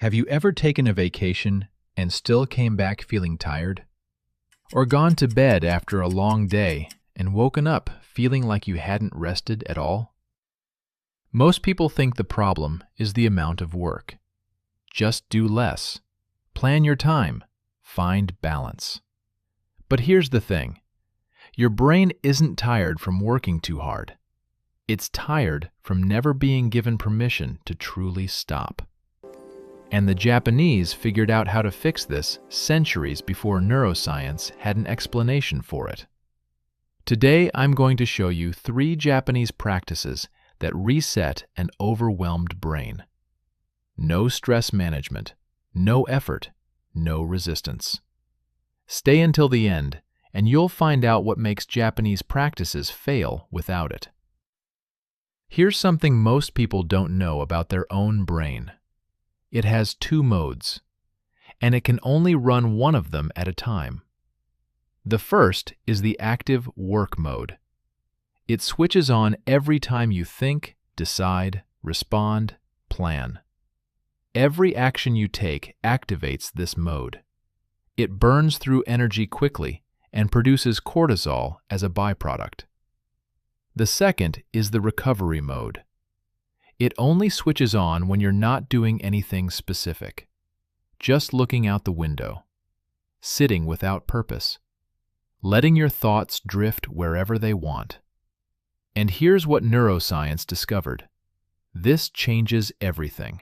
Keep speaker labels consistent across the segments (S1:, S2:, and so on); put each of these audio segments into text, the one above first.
S1: Have you ever taken a vacation and still came back feeling tired? Or gone to bed after a long day and woken up feeling like you hadn't rested at all? Most people think the problem is the amount of work. Just do less. Plan your time. Find balance. But here's the thing. Your brain isn't tired from working too hard. It's tired from never being given permission to truly stop. And the Japanese figured out how to fix this centuries before neuroscience had an explanation for it. Today, I'm going to show you 3 Japanese practices that reset an overwhelmed brain. No stress management, no effort, no resistance. Stay until the end, and you'll find out what makes Japanese practices fail without it. Here's something most people don't know about their own brain. It has 2 modes, and it can only run one of them at a time. The first is the active work mode. It switches on every time you think, decide, respond, plan. Every action you take activates this mode. It burns through energy quickly and produces cortisol as a byproduct. The second is the recovery mode. It only switches on when you're not doing anything specific, just looking out the window, sitting without purpose, letting your thoughts drift wherever they want. And here's what neuroscience discovered. This changes everything.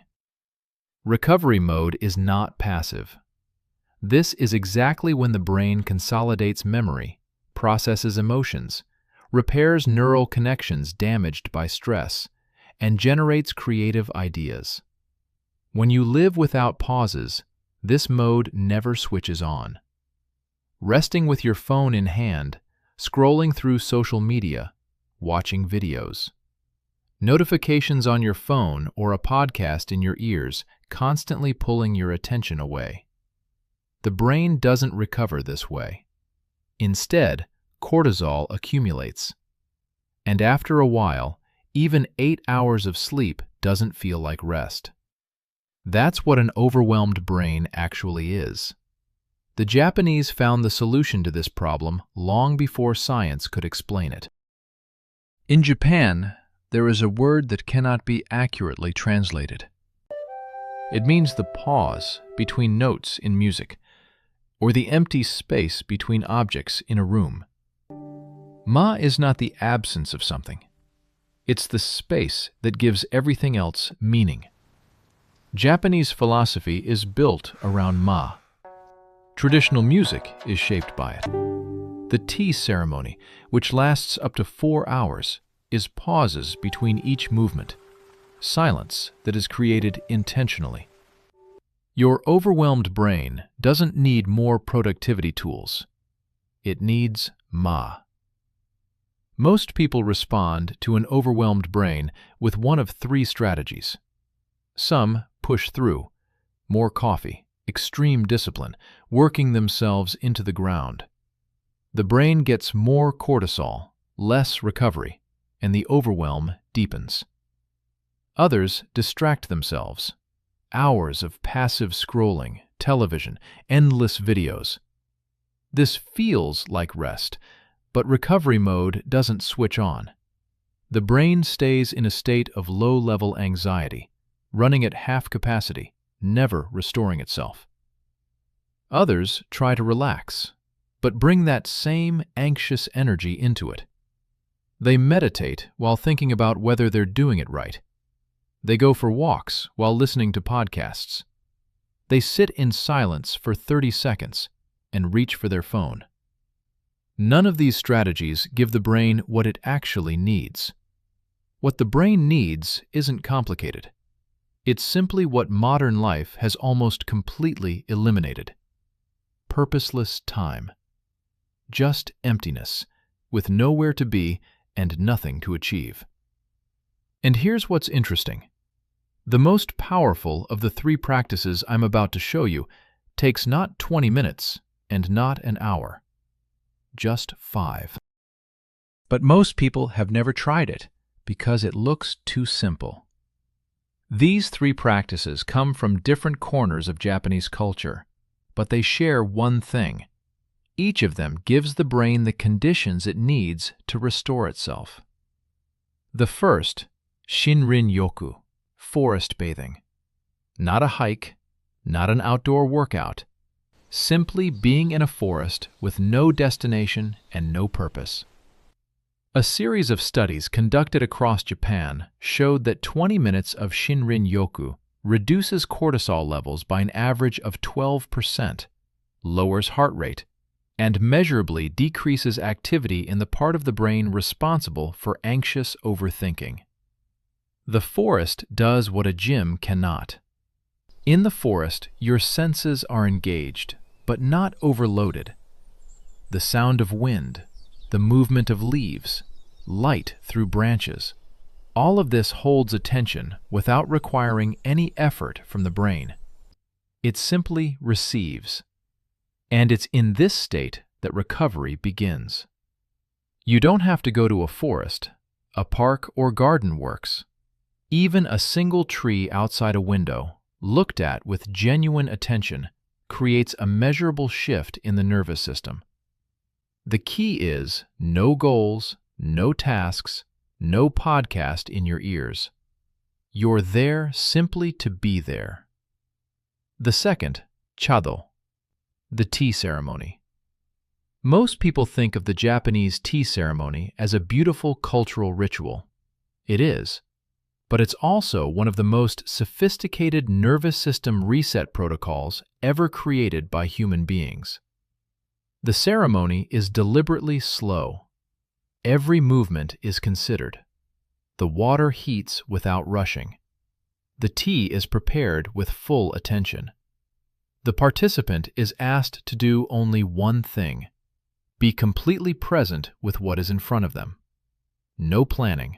S1: Recovery mode is not passive. This is exactly when the brain consolidates memory, processes emotions, repairs neural connections damaged by stress, and generates creative ideas. When you live without pauses, this mode never switches on. Resting with your phone in hand, scrolling through social media, watching videos. Notifications on your phone or a podcast in your ears constantly pulling your attention away. The brain doesn't recover this way. Instead, cortisol accumulates. And after a while, even 8 hours of sleep doesn't feel like rest. That's what an overwhelmed brain actually is. The Japanese found the solution to this problem long before science could explain it. In Japan, there is a word that cannot be accurately translated. It means the pause between notes in music, or the empty space between objects in a room. Ma is not the absence of something. It's the space that gives everything else meaning. Japanese philosophy is built around ma. Traditional music is shaped by it. The tea ceremony, which lasts up to 4 hours, is pauses between each movement, silence that is created intentionally. Your overwhelmed brain doesn't need more productivity tools. It needs ma. Most people respond to an overwhelmed brain with one of 3 strategies. Some push through, more coffee, extreme discipline, working themselves into the ground. The brain gets more cortisol, less recovery, and the overwhelm deepens. Others distract themselves. Hours of passive scrolling, television, endless videos. This feels like rest, but recovery mode doesn't switch on. The brain stays in a state of low-level anxiety, running at half capacity, never restoring itself. Others try to relax, but bring that same anxious energy into it. They meditate while thinking about whether they're doing it right. They go for walks while listening to podcasts. They sit in silence for 30 seconds and reach for their phone. None of these strategies give the brain what it actually needs. What the brain needs isn't complicated. It's simply what modern life has almost completely eliminated. Purposeless time. Just emptiness, with nowhere to be and nothing to achieve. And here's what's interesting. The most powerful of the 3 practices I'm about to show you takes not 20 minutes and not an hour. Just 5. But most people have never tried it because it looks too simple. These three practices come from different corners of Japanese culture, but they share one thing. Each of them gives the brain the conditions it needs to restore itself. The first, Shinrin-Yoku, forest bathing. Not a hike, not an outdoor workout, simply being in a forest with no destination and no purpose. A series of studies conducted across Japan showed that 20 minutes of Shinrin-Yoku reduces cortisol levels by an average of 12%, lowers heart rate, and measurably decreases activity in the part of the brain responsible for anxious overthinking. The forest does what a gym cannot. In the forest, your senses are engaged, but not overloaded. The sound of wind, the movement of leaves, light through branches, all of this holds attention without requiring any effort from the brain. It simply receives. And it's in this state that recovery begins. You don't have to go to a forest. A park or garden works. Even a single tree outside a window, looked at with genuine attention, creates a measurable shift in the nervous system. The key is no goals, no tasks, no podcast in your ears. You're there simply to be there. The second, Chado, the tea ceremony. Most people think of the Japanese tea ceremony as a beautiful cultural ritual. It is, but it's also one of the most sophisticated nervous system reset protocols ever created by human beings. The ceremony is deliberately slow. Every movement is considered. The water heats without rushing. The tea is prepared with full attention. The participant is asked to do only one thing: be completely present with what is in front of them. No planning,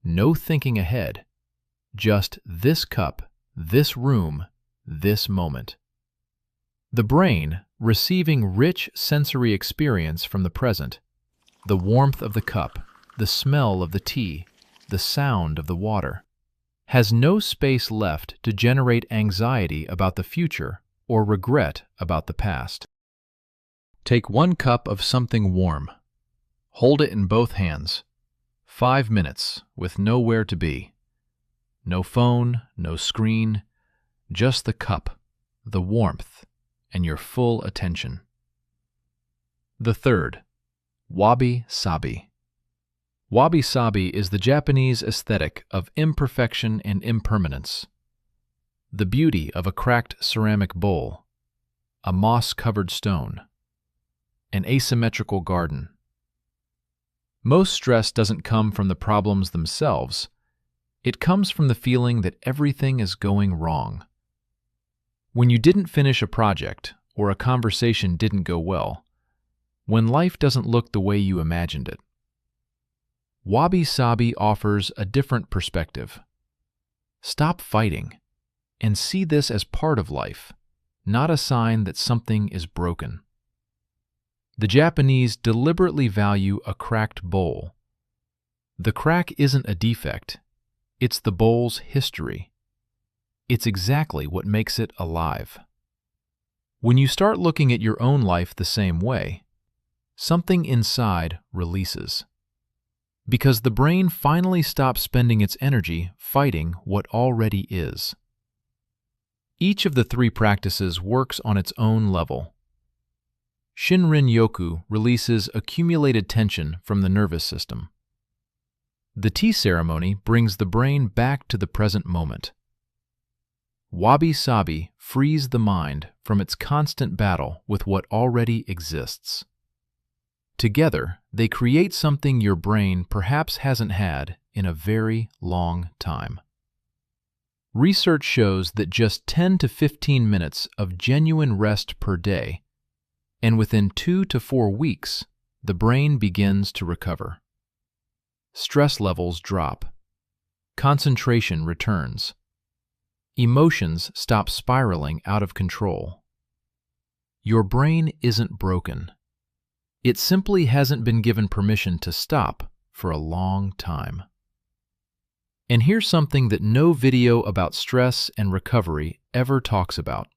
S1: no thinking ahead, just this cup, this room, this moment. The brain, receiving rich sensory experience from the present, the warmth of the cup, the smell of the tea, the sound of the water, has no space left to generate anxiety about the future or regret about the past. Take 1 cup of something warm. Hold it in both hands. 5 minutes with nowhere to be. No phone, no screen, just the cup, the warmth, and your full attention. The third, Wabi-Sabi. Wabi-Sabi is the Japanese aesthetic of imperfection and impermanence. The beauty of a cracked ceramic bowl, a moss-covered stone, an asymmetrical garden. Most stress doesn't come from the problems themselves. It comes from the feeling that everything is going wrong. When you didn't finish a project or a conversation didn't go well, when life doesn't look the way you imagined it. Wabi-Sabi offers a different perspective. Stop fighting and see this as part of life, not a sign that something is broken. The Japanese deliberately value a cracked bowl. The crack isn't a defect, it's the bowl's history. It's exactly what makes it alive. When you start looking at your own life the same way, something inside releases. Because the brain finally stops spending its energy fighting what already is. Each of the three practices works on its own level. Shinrin-Yoku releases accumulated tension from the nervous system. The tea ceremony brings the brain back to the present moment. Wabi-Sabi frees the mind from its constant battle with what already exists. Together, they create something your brain perhaps hasn't had in a very long time. Research shows that just 10 to 15 minutes of genuine rest per day, and within 2 to 4 weeks, the brain begins to recover. Stress levels drop. Concentration returns. Emotions stop spiraling out of control. Your brain isn't broken. It simply hasn't been given permission to stop for a long time. And here's something that no video about stress and recovery ever talks about.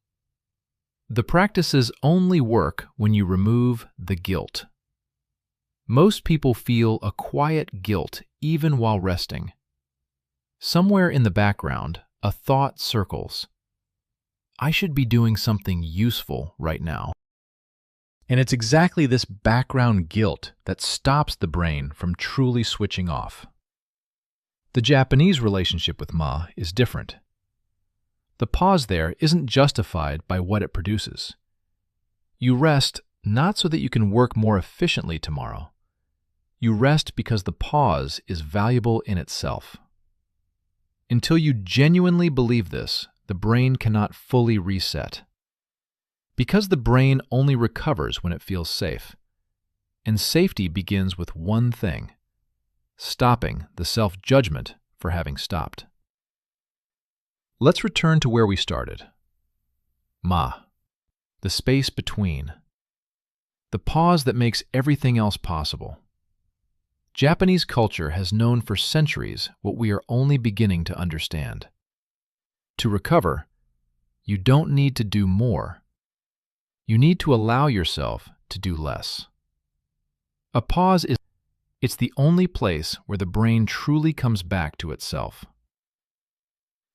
S1: The practices only work when you remove the guilt. Most people feel a quiet guilt even while resting. Somewhere in the background, a thought circles. I should be doing something useful right now. And it's exactly this background guilt that stops the brain from truly switching off. The Japanese relationship with ma is different. The pause there isn't justified by what it produces. You rest not so that you can work more efficiently tomorrow. You rest because the pause is valuable in itself. Until you genuinely believe this, the brain cannot fully reset. Because the brain only recovers when it feels safe. And safety begins with one thing: stopping the self-judgment for having stopped. Let's return to where we started. Ma, the space between. The pause that makes everything else possible. Japanese culture has known for centuries what we are only beginning to understand. To recover, you don't need to do more. You need to allow yourself to do less. A pause it's the only place where the brain truly comes back to itself.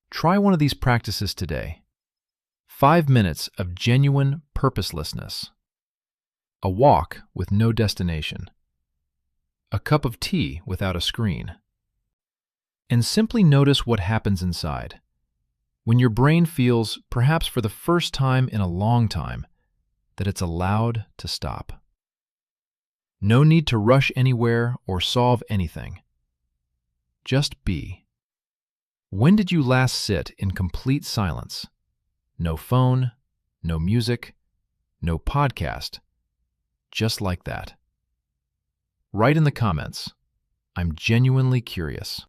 S1: Try one of these practices today. 5 minutes of genuine purposelessness. A walk with no destination. A cup of tea without a screen. And simply notice what happens inside. When your brain feels, perhaps for the first time in a long time, that it's allowed to stop. No need to rush anywhere or solve anything. Just be. When did you last sit in complete silence? No phone, no music, no podcast. Just like that. Write in the comments, I'm genuinely curious.